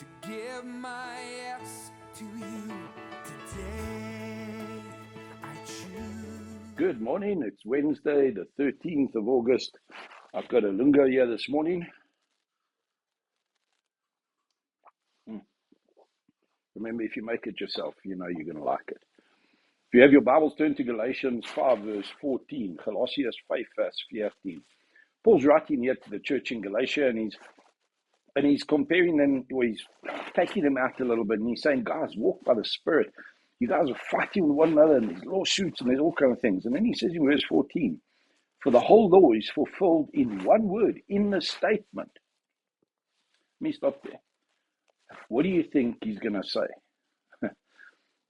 to give my yes to you today. I choose. Good morning. It's Wednesday, the 13th of August. I've got a lungo here this morning. Remember, if you make it yourself, you know you're going to like it. If you have your Bibles, turn to Galatians 5, verse 14. Galatians 5, verse 14. Paul's writing here to the church in Galatia, and he's comparing them, or he's taking them out a little bit, and he's saying, guys, walk by the Spirit. You guys are fighting with one another, and there's lawsuits, and there's all kinds of things. And then he says in verse 14, for the whole law is fulfilled in one word, in the statement. Let me stop there. What do you think he's going to say?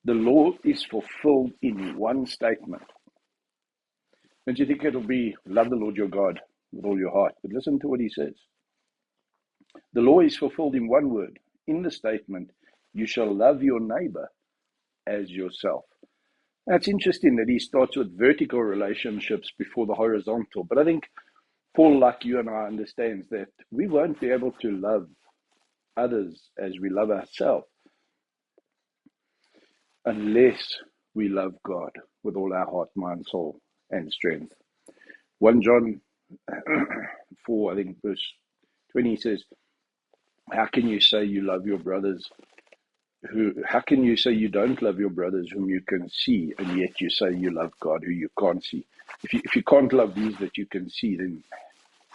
The law is fulfilled in one statement. Don't you think it'll be, love the Lord your God with all your heart? But listen to what he says. The law is fulfilled in one word, in the statement, you shall love your neighbor as yourself. Now, it's interesting that he starts with vertical relationships before the horizontal. But I think Paul, like you and I, understands that we won't be able to love others as we love ourselves unless we love God with all our heart, mind, soul, and strength. 1 John 4, I think, verse 20 says, how can you say you love your brothers how can you say you don't love your brothers whom you can see, and yet you say you love God who you can't see? If you can't love these that you can see, then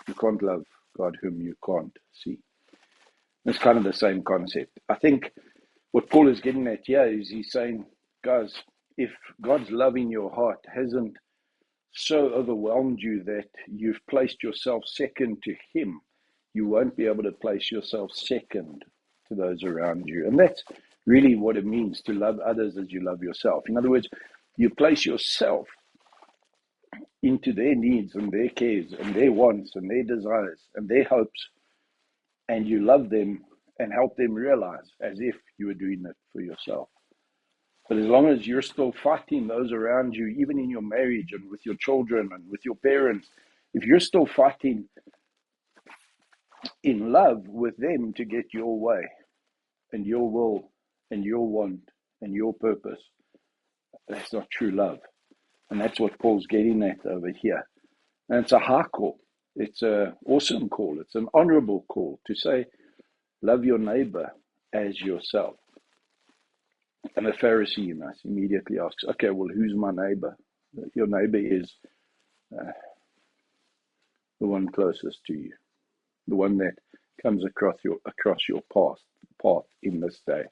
you can't love God whom you can't see. It's kind of the same concept. I think what Paul is getting at here is he's saying, guys, if God's love in your heart hasn't so overwhelmed you that you've placed yourself second to him, you won't be able to place yourself second to those around you. And that's really what it means to love others as you love yourself. In other words, you place yourself into their needs and their cares and their wants and their desires and their hopes, and you love them and help them realize as if you were doing it for yourself. But as long as you're still fighting those around you, even in your marriage and with your children and with your parents, if you're still fighting in love with them to get your way and your will and your want and your purpose, that's not true love. And that's what Paul's getting at over here. And it's a high call. It's an awesome call. It's an honorable call to say, love your neighbor as yourself. And the Pharisee in us immediately asks, okay, well, who's my neighbor? Your neighbor is the one closest to you, the one that comes across your path in this day.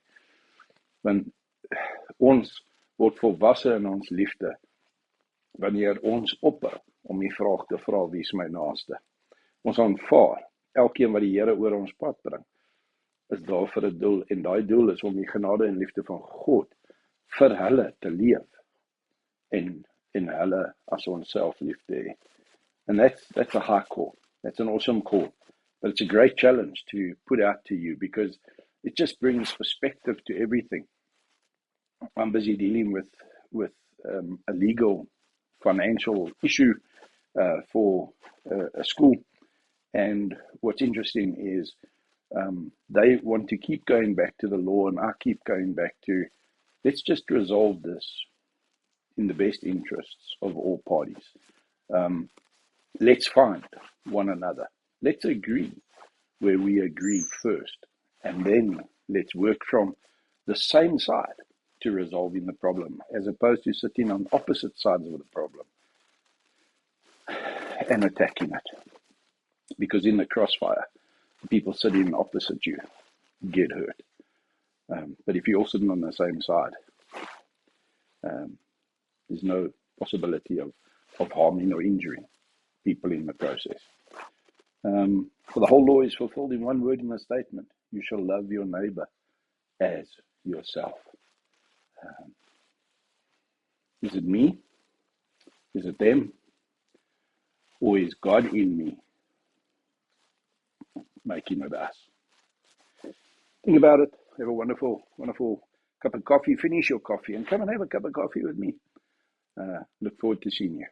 Want ons word volwasse in ons liefde wanneer ons ophou om die vraag te vra, wie is my naaste? Ons aanvaar elkeen wat die Here oor ons pad bring is daar vir 'n doel, en daai doel is om die genade en liefde van God vir hulle te leef en hulle as onsself lief te hê. And that's a high call. That's an awesome call. But it's a great challenge to put out to you because it just brings perspective to everything. I'm busy dealing with a legal financial issue for a school. And what's interesting is they want to keep going back to the law, and I keep going back to, let's just resolve this in the best interests of all parties. Let's find one another. Let's agree where we agree first, and then let's work from the same side to resolving the problem, as opposed to sitting on opposite sides of the problem and attacking it. Because in the crossfire, the people sitting opposite you get hurt. But if you're all sitting on the same side, there's no possibility of harming or injuring people in the process. For the whole law is fulfilled in one word in the statement, you shall love your neighbor as yourself. Is it me? Is it them? Or is God in me making it us? Think about it. Have a wonderful, wonderful cup of coffee. Finish your coffee and come and have a cup of coffee with me. Look forward to seeing you.